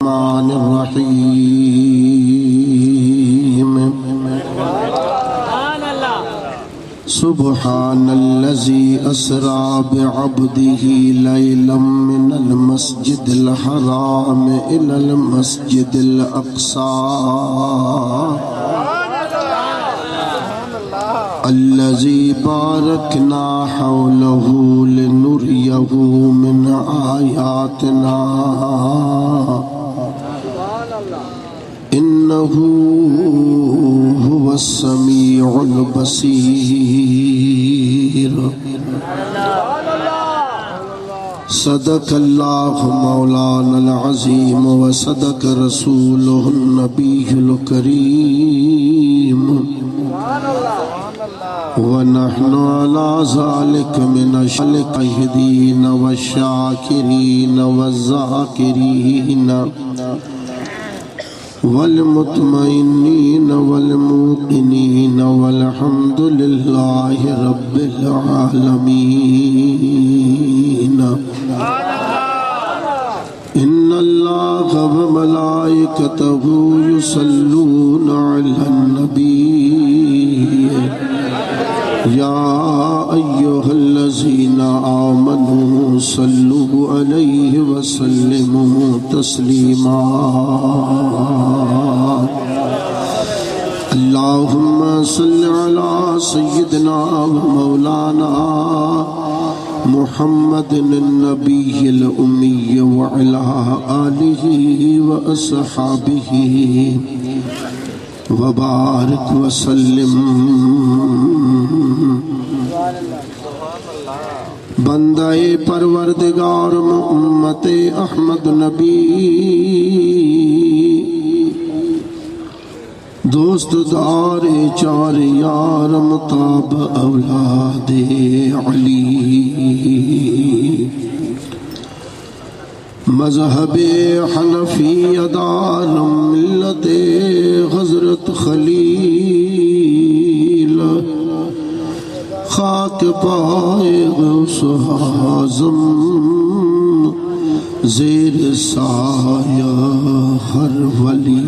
रहीम सुब्हानल्लज़ी अस्रा बिअब्दिही लैलन मिनल मस्जिदिल हराम इलल मस्जिदिल अक़सा अल्लज़ी बारकना हौलहू लिनुरियहू मिन आयातिना इन्नहू हुवस्समीउल बसीर। सदक़ल्लाहु मौलानल अज़ीम व सदक़ रसूलुहुन नबियुल करीम व नहनु अला ज़ालिका मिनश शाकिरीन व शाकिरीन व ज़ाकिरीन वल मुतमइन्नीन वल मूक़िनीन वल्हम्दुलिल्लाहि रब्बिल आलमीन। इन्नल्लाहा व मलाइकतहू युसल्लूना अलन नबी या अय्युहल्लज़ीना आमनू सल्लू अलैहि व सल्लिमू तस्लीमा। अल्लाहुम्मा सल्लि अला सय्यिदिना व मौलाना मुहम्मदिन नबिय्यिल उम्मी व अला आलिहि व अस्हाबिहि वबारिक वसल्लिम। बंदाए परवरदिगार उम्मते अहमद नबी दोस्त दारे चार यार मुताब औलादे अली मज़हबे हनफी अदार मिल्लते हज़रत खलील खाक पाए गौस आज़म ज़ेर साया हर वली।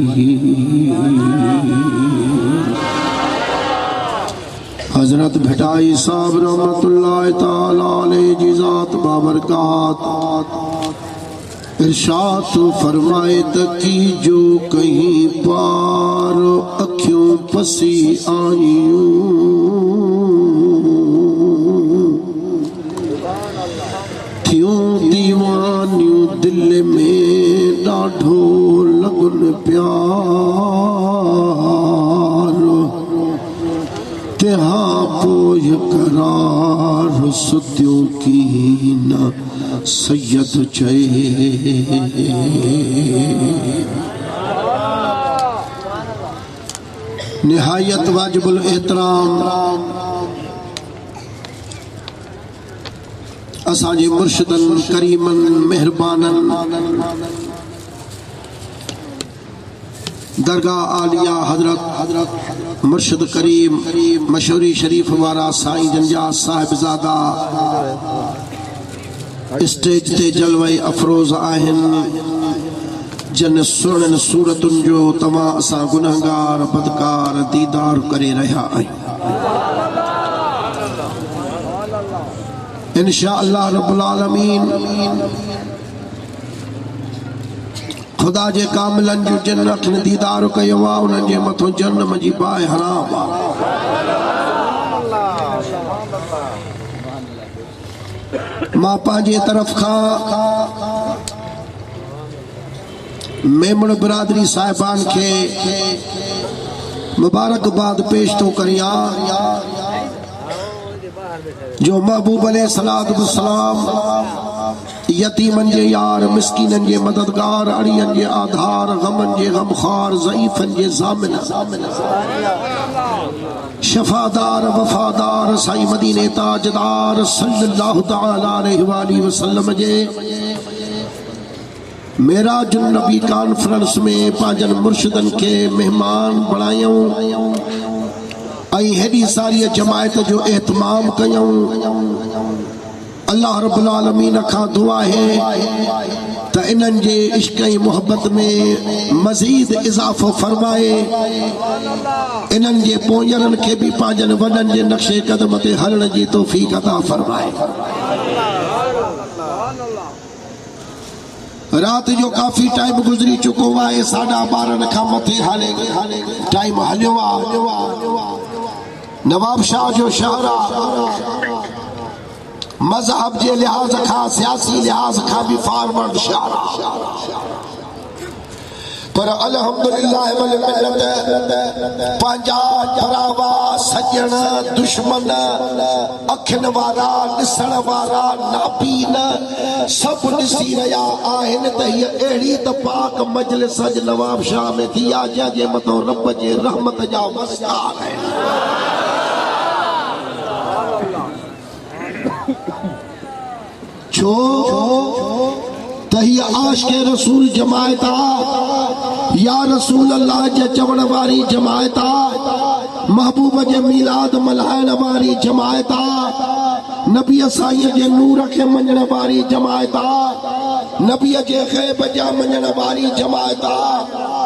हज़रत भटाई साहब रहमतुल्लाह ताला अलैहि जी ज़ात बाबरकात इरशाद फरमाए तकी जो कहीं पार अखियों पसी आयूं थियों दीवानियों दिल में डाढो लगन प्यार तेहा पोय करार सुत्यों की न सैयद चए। निहायत वाजिबुल एहतराम असांजे मुर्शिदन करीमन मेहरबानन दरगाह आलिया हजरत मुर्शिद करीम मशहूरी शरीफ वारा साईं जंजा साहिबजादा स्टेज ते जलवे अफरोज आहिन जन सुणन सूरतुन जो तमा असां गुनहगार बदकार दीदार करे रहा आहियूं। इंशा अल्लाह रब्बुल आलमीन खुदा जे कामिलन जो जन्नत में दीदार कयो आ उन्हनि जे मथो जन्नम जी बाहि हराम आ। मां पंहिंजे तरफ खां मेमण बिरादरी साहिबान खे मुबारकबाद पेश थो करियां जो महबूब अलैहिस्सलातु वस्सलाम यतीमन जे यार मिस्कीनन जे मददगार अड़ियन जे आधार गमन जे गमखार ज़ईफन जे ज़ामिन शफादार वफादार साईं मदीने ताजदार सल्लल्लाहु तआला अलैहि वसल्लम जे मेराज नबी कॉन्फ्रेंस में पांजन मुर्शिदन के मेहमान बणायूं ऐं हेॾी सारी जमायत जो एहतमाम कयूं अल्लाह रब्बुल आलमीन खां दुआ है त इन्हनि जे इश्क ऐं मोहब्बत में मज़ीद इज़ाफ़ो फरमाए, इन्हनि जे पोयरनि खे बि पंहिंजनि वॾनि जे नक्शे कदम ते हलण जी तौफ़ीक़ अता फरमाए। रात जो काफ़ी टाइम गुज़री चुको आहे, 12:30 खां मथे हाले टाइम हलियो आहे। नवाब शाह जो शहर आहे, मज़हब जे लिहाज़ खां सियासी लिहाज़ खां भी फॉरवर्ड शहर आहे, पर अल्हम्दुलिल्लाह वल मिल्लत पंहिंजा भरावा सजण दुश्मन अखिन वारा ॾिसण वारा नाबीन सभु ॾिसी रहिया आहिनि त हीअ अहिड़ी त पाक मजलिस अॼु नवाब शाह में थी आहे जंहिंजे मथां रब जे रहमत जा वसका आहिनि। छो त हीअ आशिक़े रसूल जमायत आहे, या रसूल अल्लाह जे चवण वारी जमायत आहे, महबूब जे मीलाद मल्हाइण वारी जमायत आहे, नबी साईं जे नूर खे मञण वारी जमायत आहे, नबी जे ग़ैब जा मञण वारी जमायत आहे,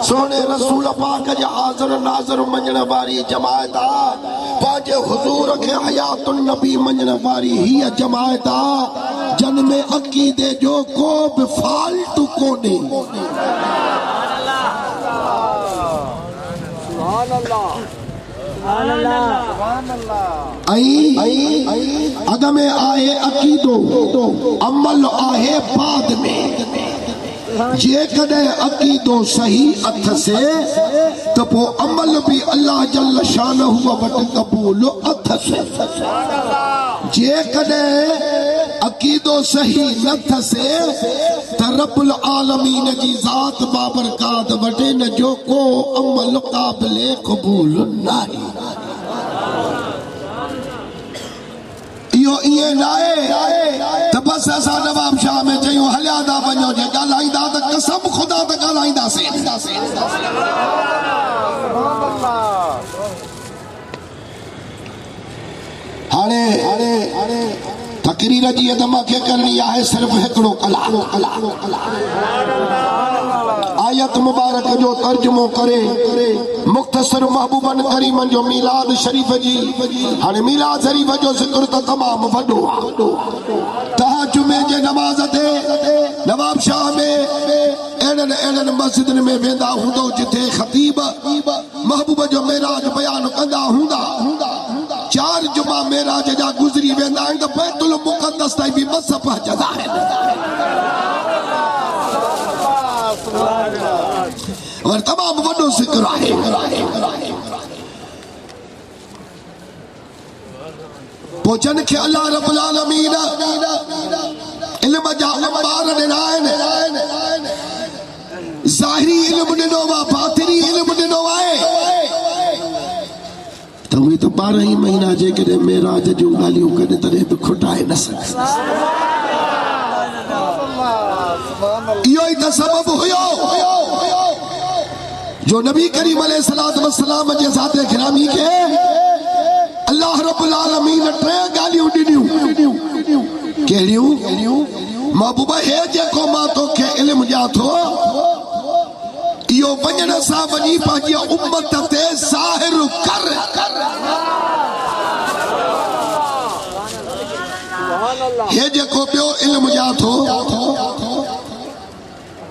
सोने रसूल पाक जे हाज़िर नाज़िर मञण वारी जमायत आहे, पंहिंजे हुज़ूर खे हयातुन नबी मञण वारी हीअ जमायत आहे जन में अक़ीदे जो को बि फाल्ट कोन्हे। अग में आहे अक़ीदो, अमल आहे बाद में। जेकॾहिं अक़ीदो सही अथ से त पोइ अमल बि अल्लाह जल शानहु वटि क़बूल अथ से। जेकॾहिं अक़ीदो सही न थसे त रब्बुल आलमीन जी ज़ात बाबरकात वटि न जो को अमल क़ाबिले क़बूल नाहे। इहो ईअं न आहे त बसि असां नवाब शाह में चयूं हलिया था वञो, जे ॻाल्हाईंदा त कसम ख़ुदा त ॻाल्हाईंदासीं। हाणे तकरीर जी अदम खे करणी आहे सिर्फ़ हिकिड़ो कलाक। आयत मुबारक जो तर्जुमो करे मुख़्तसर महबूबन करीमन जो मीलाद शरीफ़ जी। हाणे मीलाद शरीफ़ जो ज़िक्र त तमामु वॾो आहे। तव्हां जुमे जे नमाज़ ते नवाब शाह में अहिड़नि मस्जिदनि में वेंदा हूंदो जिथे ख़तीब महबूब जो मेराज बयान कंदा हूंदा। 4 जुमा मेराज जा गुज़री वेंदा आहिनि त बैतुल मुक़द्दस ताईं बि मस पहुचंदा आहिनि। और तमामु वॾो ज़िक्र आहे। पोइ जन खे अल्लाह रब्बुल आलमीन इल्म जा अंबार ॾिना आहिनि। ज़ाहिरी इल्म ॾिनो आहे, बातिनी इल्म ॾिनो आहे। त उहे त 12 ई महीना जेकॾहिं मेराज जूं ॻाल्हियूं कॾहिं तॾहिं बि खुटाए न सघंदा। इहो ई त सबबु हुयो जो नबी करीम अलैहिस्सलातु वस्सलाम जे ज़ात गिरामी खे अल्लाह रब्बुल आलमीन 3 ॻाल्हियूं ॾिनियूं। कहिड़ियूं? महबूबा हे जेको मां तोखे इल्म ॾियां थो इहो वञण सां वञी पंहिंजी उम्मत ते ज़ाहिर कर। हे जेको ॿियो इल्म ॾियां थो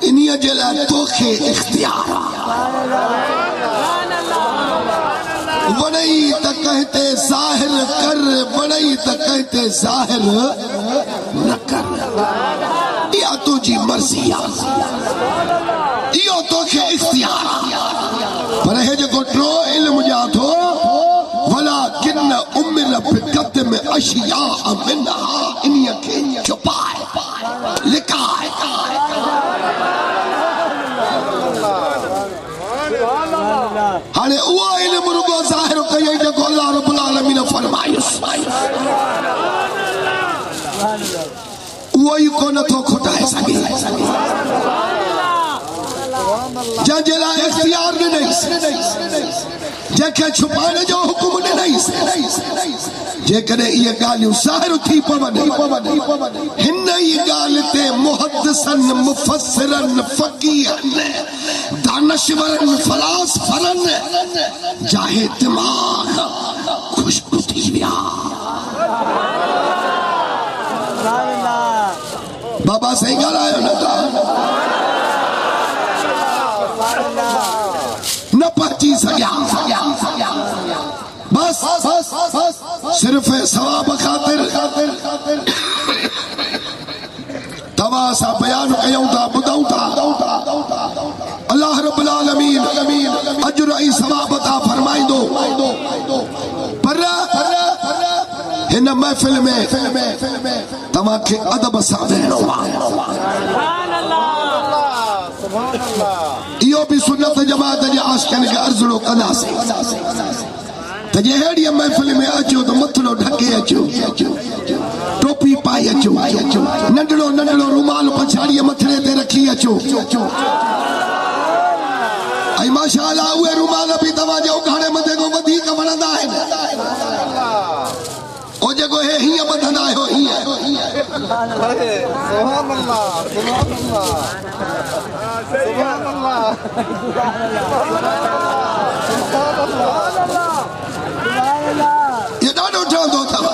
इन्हीअ जे लाइ तोखे इख्तियार वणई त कंहिं ते ज़ाहिर कर, वणई त कंहिं ते ज़ाहिर न कर। इहा तुंहिंजी मर्ज़ी आहे, इहो तोखे इख्तियार आहे। पर हे जेको टियों इल्म ॾियां थो वलाकिन उमिर बिक़दम अशिया मिनहा, इन्हीअ खे छुपाए लिकाए। हाणे उहो इल्म रुगो ज़ाहिर कयई जेको अल्लाह रब्बुल आलमीन फरमायुसि। उहो ई को नथो खुटाए सघे जंहिंजे लाइ इख्तियार ॾिनईसि। जंहिंखे छुपाइण जो हुकुम ॾिनई जेकॾहिं इहे ॻाल्हियूं ज़ाहिर थी पवनि हिन ई ॻाल्हि ते मुहद्दिसन मुफ़स्सिरन फ़क़ीहन दानश्वरन फ़लासफ़रन जाहे दिमाग़ खुश्क थी विया। बाबा सही ॻाल्हायो न पहुची सघिया बस सिर्फ सवाब खातिर तव्हां सां बयान कयूं था ॿुधूं था। अल्लाह रब्बुल आलमीन अजर ऐं सवाब अता फरमाईंदो पर हिन महफ़िल में तव्हांखे अदब सां वेहणो इहो बि सुन्नत जमात जे आशिक़नि खे अर्ज़ड़ो कंदासीं त जे अहिड़ी महफ़िल में अचो त मथड़ो ढके अचो टोपी पाए अचो नंढड़ो नंढड़ो रुमाल पछाड़ीअ मथड़े ते रखी अचो ऐं माशाअल्लाह उहे रुमाल बि तव्हांजे उघाड़े मथे खां वधीक वणंदा आहिनि ओ जेको हे हीअं ॿधंदा आहियो इहो ॾाढो ठहंदो अथव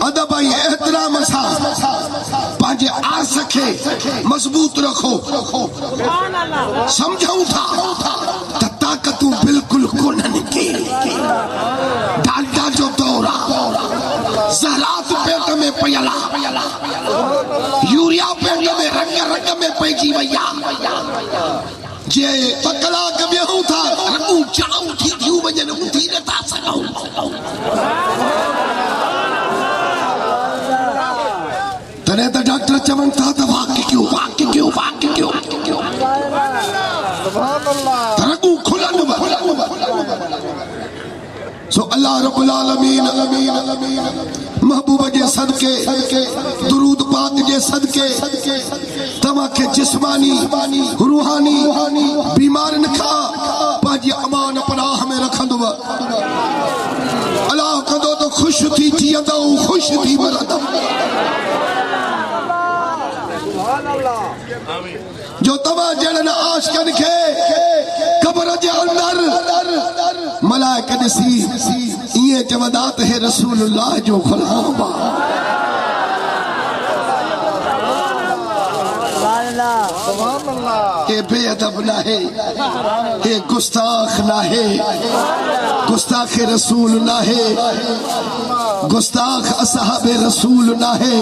अदब ऐं एहतराम सां पंहिंजे आस खे मज़बूत रखो। समझूं था त ताक़तूं बिल्कुलु कोन्हनि के डालडा जो दौर आहे ज़रात पेट में पयल आहे यूरिया पेट में रग रग में पइजी वई आहे जे ॿ कलाक वेहूं था रगूं जाम थी थियूं वञनि उथी नथा सघूं तॾहिं त डॉक्टर चवनि था त वाक कयो रगूं खुलनि सो अल्लाह रब्बुल आलमीन महबूब जे सदके दुरूद पाक जे सदके तव्हांखे जिस्मानी रूहानी बीमारनि खां पंहिंजी अमान पनाह में रखंदव। अल्लाह कंदो त ख़ुशि थी जीअंदव ख़ुशि थी मरंदव जो तव्हां जहिड़नि आशिक़नि खे क़ब्र जे अंदर मलाइक ॾिसी इएं चवंदा त हे रसूलुल्लाह जो ग़ुलाम हे बेअदब नाहे हे गुस्ताख नाहे गुस्ताख रसूल नाहे गुस्ताख असहाबे रसूल नाहे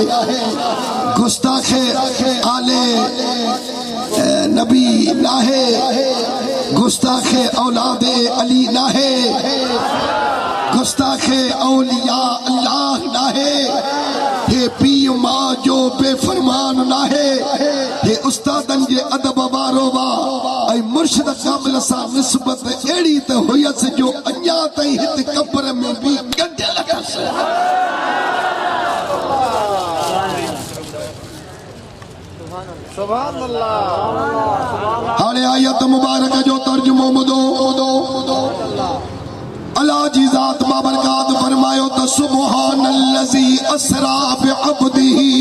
गुस्ताख आले नबी नाहे गुस्ताख औलादे अली नाहे गुस्ताख औलिया अल्लाह नाहे हे पीउ मां जो बेफरमान नाहे हे उस्तादन जे अदब वारो वा ऐं मुर्शिद कामिल सां निस्बत अहिड़ी त हुयसि जो अञा ताईं हिते कब्र में बि गंढियल अथसि। हाणे आयत मुबारक जो तर्जुमो ॿुधो अल्लाह जी ज़ात बाबरकात फरमायो त सुब्हानल्लज़ी अस्रा बिअब्दिही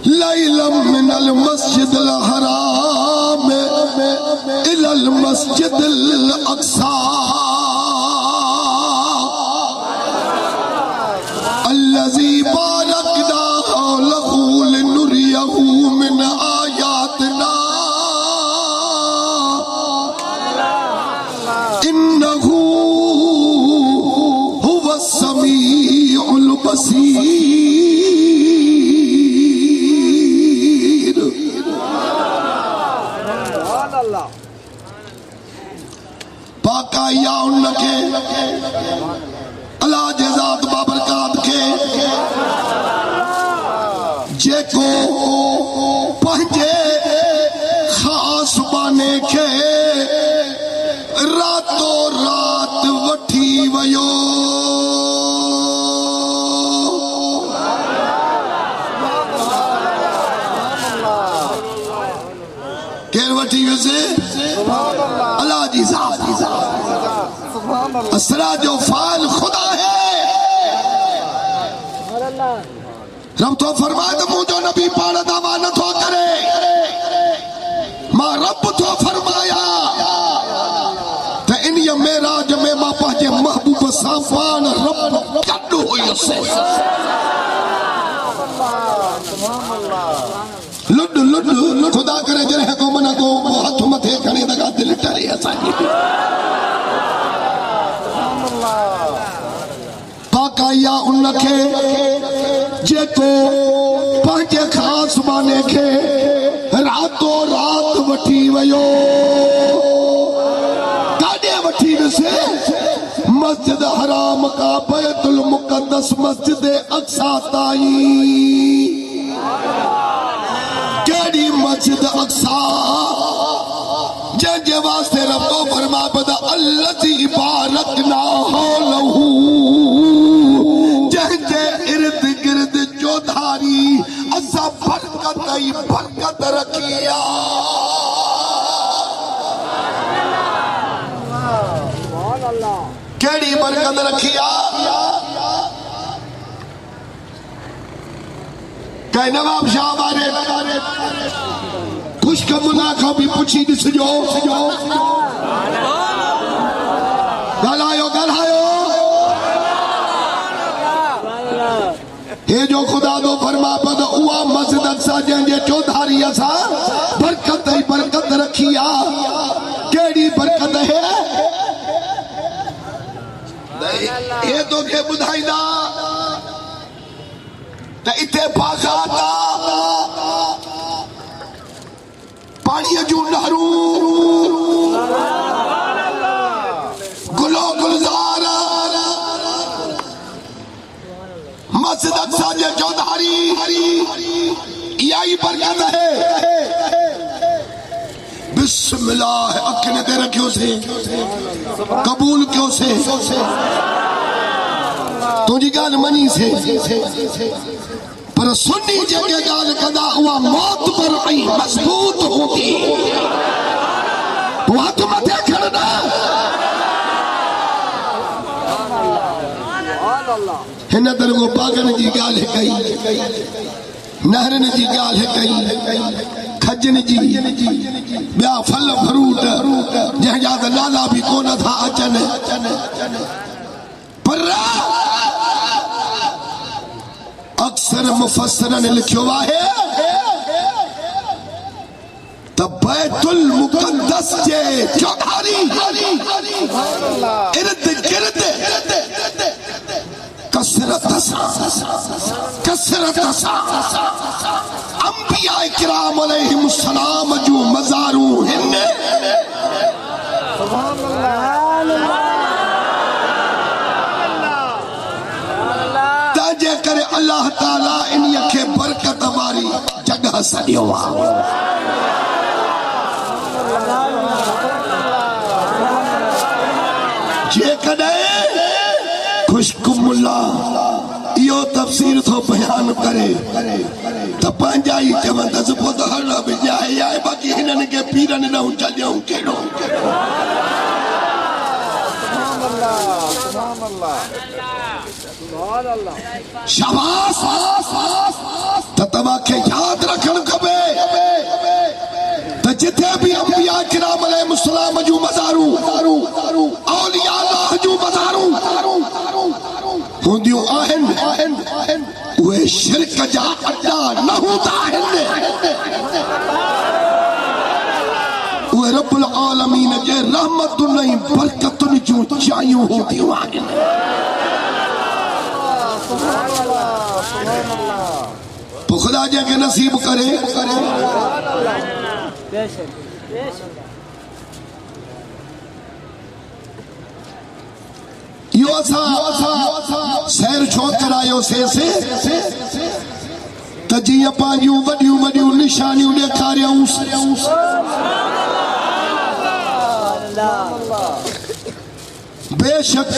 लैलम मिनल मस्जिदिल हराम इलल मस्जिदिल अक़सा अल्लज़ी बारकना लहू लिनुरियहू मिन आयातिना इन्नहू हुवस समीउल बसीर। पाका या उनके अल्लाह जे ज़ात बाबरकात के जेको पंहिंजे ख़ास बाने के रातो रात वठी वयो वठी वियुसि अल्लाह जी ज़ात असरा जो फाल खुदा है। रब तो फरमाए तो मुझो नबी पाण दावा न थो करे, मां रब तो फरमाया त इन मेराज में मां पंहिंजे महबूब सां पाण रब गॾु हुयुसि। लुड लुड खुदा करे जॾहिं को मन को हथ मथे खणी लॻा दिलि टरे असांजी पाकाया उनखे जेको पंहिंजे ख़ास माने खे रातो रात वठी वियो। काॾे वठी वियुसि? मस्जिद हराम का बैतुल मुक़द्दस मस्जिद अक्सा ताईं। केड़ी मस्जिद अक्सा जंहिंजे वास्ते रब तो फरमाए पियो अल्लज़ी बारकना हौलहू, जंहिंजे इर्द गिर्द चौधारी असां बरकत ई बरकत रखी आ। केड़ी बरकत रखी आ? कई नवाब शाह बारे खुशकमुल्ला खां भी पुछी ॾिसजो। ॻाल्हायो ॻाल्हायो। हे जो खुदा दो फरमा पद उहा मस्जिद अक्सा जंहिंजे चौधारी असां बरकत ई बरकत रखी आ। केड़ी बरकत है? हे तोखे ॿुधाईंदा त इथे बाग़ात पाणीअ जूं नहरूं गुलो गुलज़ार मस्जिद अक्सा जे चौधारी इहा ई बरकत है। बिस्मिल्लाह अखियुनि ते रखियोसीं कबूल कयोसीं तुझी ॻाल्हि मञीसीं पर सुन्नी जेके ॻाल्हि कंदा उहा मौत पर ऐं मज़बूत हूंदी। तूं हथ मथे खणंदा हिन दरगो बागनि जी ॻाल्हि कई, नहरनि जी ॻाल्हि कई, खजनि जी, ॿिया फल फ्रूट जंहिंजा त नाला बि कोन था अचनि। पर अक्सर मुफस्सिरनि लिखियो आहे त बैतुल मुक़द्दस जे चौधारी इर्द गिर्द कसरत सां अंबिया किराम अलैहिमुस्सलाम जूं मज़ारूं हिन। तंहिंजे करे अल्लाह ताला इन्हीअ खे बरकत वारी जगह सॾियो आहे। जेकॾहिं खुशकुमुल्ला इहो तफ़सीर थो बयान करे त पंहिंजा ई चवंदसि पोइ त हर बि जाइ आहे बाक़ी हिननि खे पीरनि ॾऊं छॾियऊं कहिड़ो। शाबाश त तव्हांखे यादि रखणु खपे त जिथे बि अंबिया किराम अलैहिमुस्सलाम जूं मज़ारूं औलिया अल्लाह जूं मज़ारूं हूंदियूं आहिनि उहे शिरक जा अड्डा न हूंदा आहिनि। उहे रब्बुल आलमीन जे रहमतुनि ऐं बरकतुनि जूं जायूं हूंदियूं आहिनि। पोइ ख़ुदा जंहिंखे नसीब करे इहो असां सैर छो करायोसीं त जीअं पंहिंजूं वॾियूं वॾियूं निशानियूं ॾेखारियूं। बेशक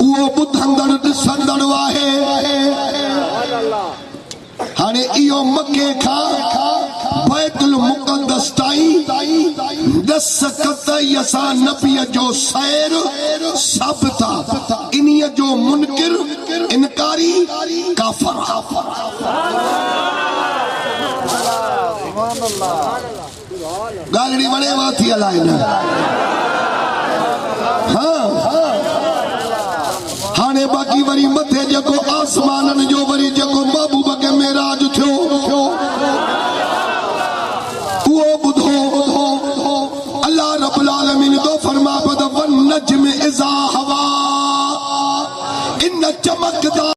उहो ॿुधंदड़ ॾिसंदड़ आहे। हाणे इहो मके खां बैतुल मुक़द्दस ताईं 10 कतई असां नबी जो सैर सब था इन्हीअ जो मुनकिर इनकारी काफर गालड़ी वणे वा थी अलाए न हाँ हाणे बाक़ी वरी मथे जेको आसमाननि जो वरी जेको महबूब के मेराज थियो उहो ॿुधो अल्लाह रब्बुल आलमीन तो फरमा वन नज्म इज़ा हवा इन चमकदार